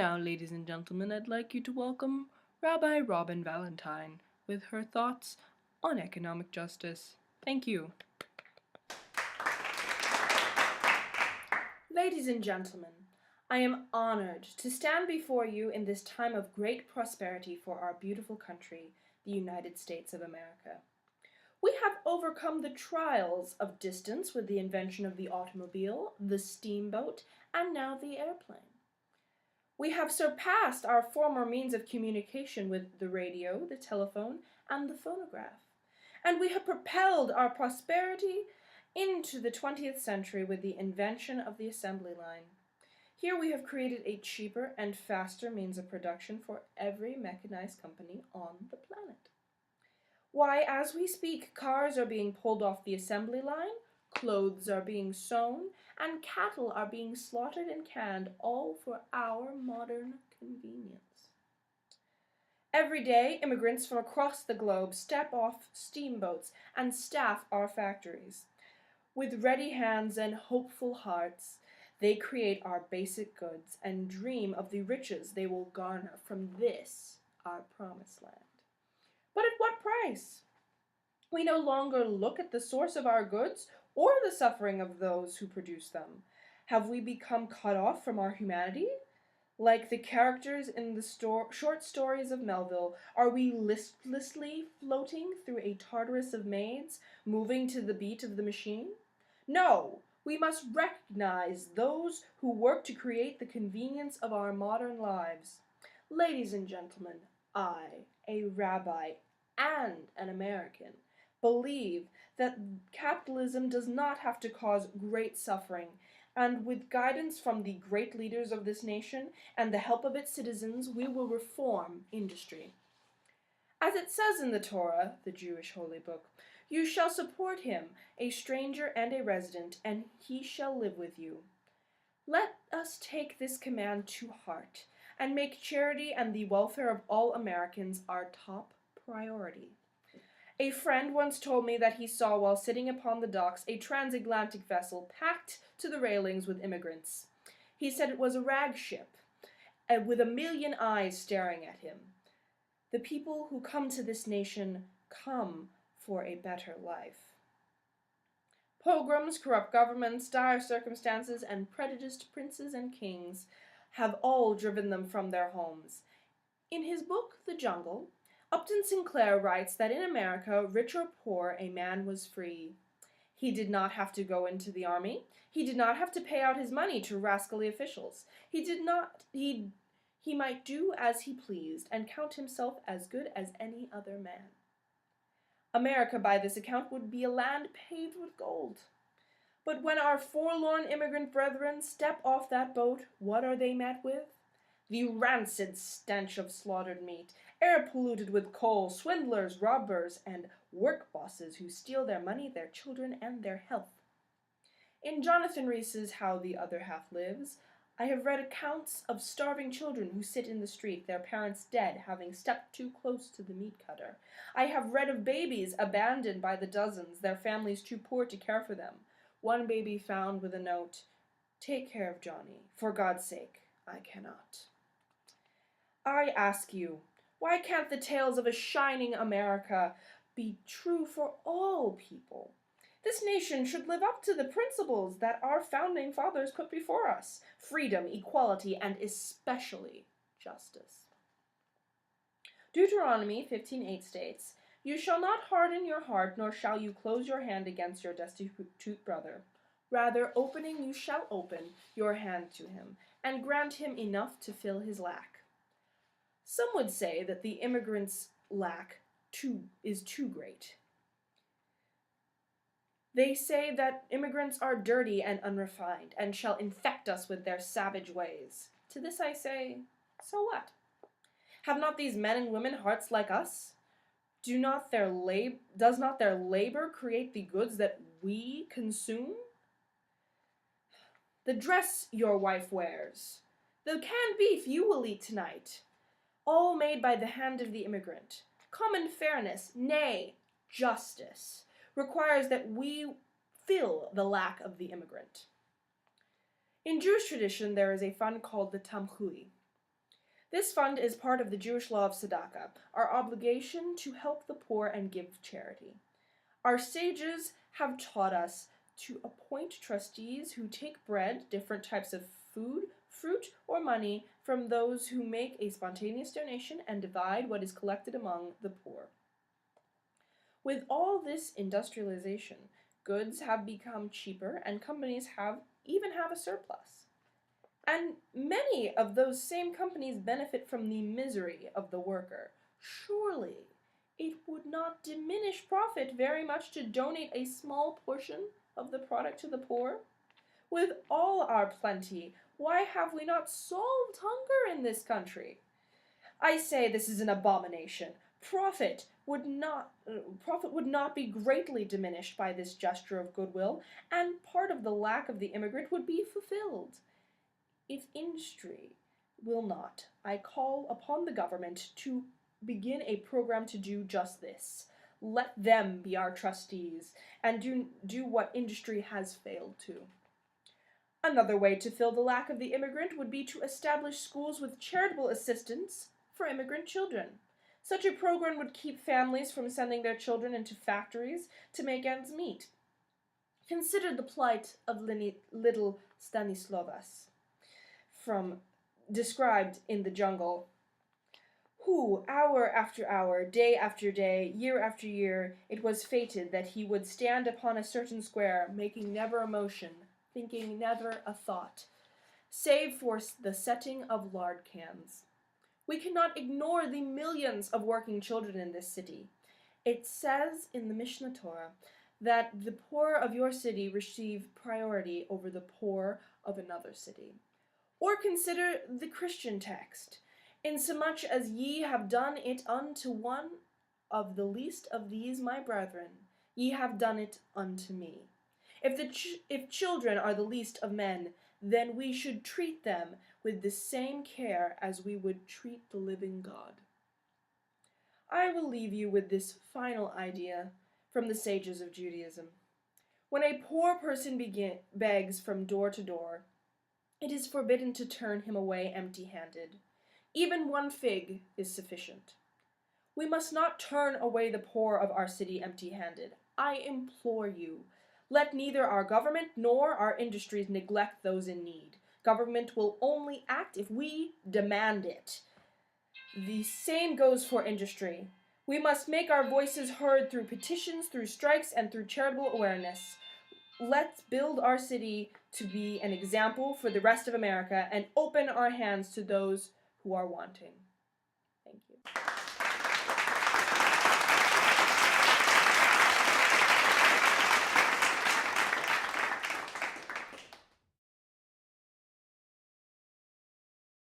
now, ladies and gentlemen, I'd like you to welcome Rabbi Robin Valentine with her thoughts on economic justice. Thank you. Ladies and gentlemen, I am honored to stand before you in this time of great prosperity for our beautiful country, the United States of America. We have overcome the trials of distance with the invention of the automobile, the steamboat, and now the airplane. We have surpassed our former means of communication with the radio, the telephone, and the phonograph. And we have propelled our prosperity into the 20th century with the invention of the assembly line. Here we have created a cheaper and faster means of production for every mechanized company on the planet. Why, as we speak, cars are being pulled off the assembly line, clothes are being sewn, and cattle are being slaughtered and canned, all for our modern convenience. Every day, immigrants from across the globe step off steamboats and staff our factories. With ready hands and hopeful hearts, they create our basic goods and dream of the riches they will garner from this, our promised land. But at what price? We no longer look at the source of our goods or the suffering of those who produce them. Have we become cut off from our humanity? Like the characters in the short stories of Melville, are we listlessly floating through a Tartarus of maids, moving to the beat of the machine? No, we must recognize those who work to create the convenience of our modern lives. Ladies and gentlemen, I, a rabbi and an American, believe that capitalism does not have to cause great suffering, and with guidance from the great leaders of this nation and the help of its citizens, we will reform industry. As it says in the Torah, the Jewish holy book, you shall support him, a stranger and a resident, and he shall live with you. Let us take this command to heart and make charity and the welfare of all Americans our top priority. A friend once told me that he saw, while sitting upon the docks, a transatlantic vessel packed to the railings with immigrants. He said it was a rag ship, with 1,000,000 eyes staring at him. The people who come to this nation come for a better life. Pogroms, corrupt governments, dire circumstances, and prejudiced princes and kings have all driven them from their homes. In his book, The Jungle, Upton Sinclair writes that in America, rich or poor, a man was free. He did not have to go into the army. He did not have to pay out his money to rascally officials. He might do as he pleased and count himself as good as any other man. America, by this account, would be a land paved with gold. But when our forlorn immigrant brethren step off that boat, what are they met with? The rancid stench of slaughtered meat, air polluted with coal, swindlers, robbers, and work bosses who steal their money, their children, and their health. In Jonathan Rhys's How the Other Half Lives, I have read accounts of starving children who sit in the street, their parents dead, having stepped too close to the meat cutter. I have read of babies abandoned by the dozens, their families too poor to care for them. One baby found with a note, "Take care of Johnny. For God's sake, I cannot." I ask you, why can't the tales of a shining America be true for all people? This nation should live up to the principles that our founding fathers put before us: freedom, equality, and especially justice. Deuteronomy 15:8 states, "You shall not harden your heart, nor shall you close your hand against your destitute brother. Rather, opening you shall open your hand to him, and grant him enough to fill his lack." Some would say that the immigrants' lack is too great. They say that immigrants are dirty and unrefined, and shall infect us with their savage ways. To this I say, so what? Have not these men and women hearts like us? Does not their labor create the goods that we consume? The dress your wife wears, the canned beef you will eat tonight, all made by the hand of the immigrant. Common fairness, nay, justice, requires that we fill the lack of the immigrant. In Jewish tradition, there is a fund called the Tamchui. This fund is part of the Jewish law of tzedakah, our obligation to help the poor and give charity. Our sages have taught us to appoint trustees who take bread, different types of food, fruit, or money from those who make a spontaneous donation and divide what is collected among the poor. With all this industrialization, goods have become cheaper and companies even have a surplus. And many of those same companies benefit from the misery of the worker. Surely it would not diminish profit very much to donate a small portion of the product to the poor? With all our plenty, why have we not solved hunger in this country? I say this is an abomination. Profit would not be greatly diminished by this gesture of goodwill, and part of the lack of the immigrant would be fulfilled. If industry will not, I call upon the government to begin a program to do just this. Let them be our trustees and do what industry has failed to. Another way to fill the lack of the immigrant would be to establish schools with charitable assistance for immigrant children. Such a program would keep families from sending their children into factories to make ends meet. Consider the plight of little Stanislavas, described in The Jungle, who, hour after hour, day after day, year after year, it was fated that he would stand upon a certain square, making never a motion, thinking never a thought, save for the setting of lard cans. We cannot ignore the millions of working children in this city. It says in the Mishnah Torah that the poor of your city receive priority over the poor of another city. Or consider the Christian text, insomuch as ye have done it unto one of the least of these my brethren, ye have done it unto me. If children are the least of men, then we should treat them with the same care as we would treat the living God. I will leave you with this final idea from the sages of Judaism. When a poor person begs from door to door, it is forbidden to turn him away empty-handed. Even one fig is sufficient. We must not turn away the poor of our city empty-handed. I implore you, let neither our government nor our industries neglect those in need. Government will only act if we demand it. The same goes for industry. We must make our voices heard through petitions, through strikes, and through charitable awareness. Let's build our city to be an example for the rest of America and open our hands to those who are wanting. Thank you.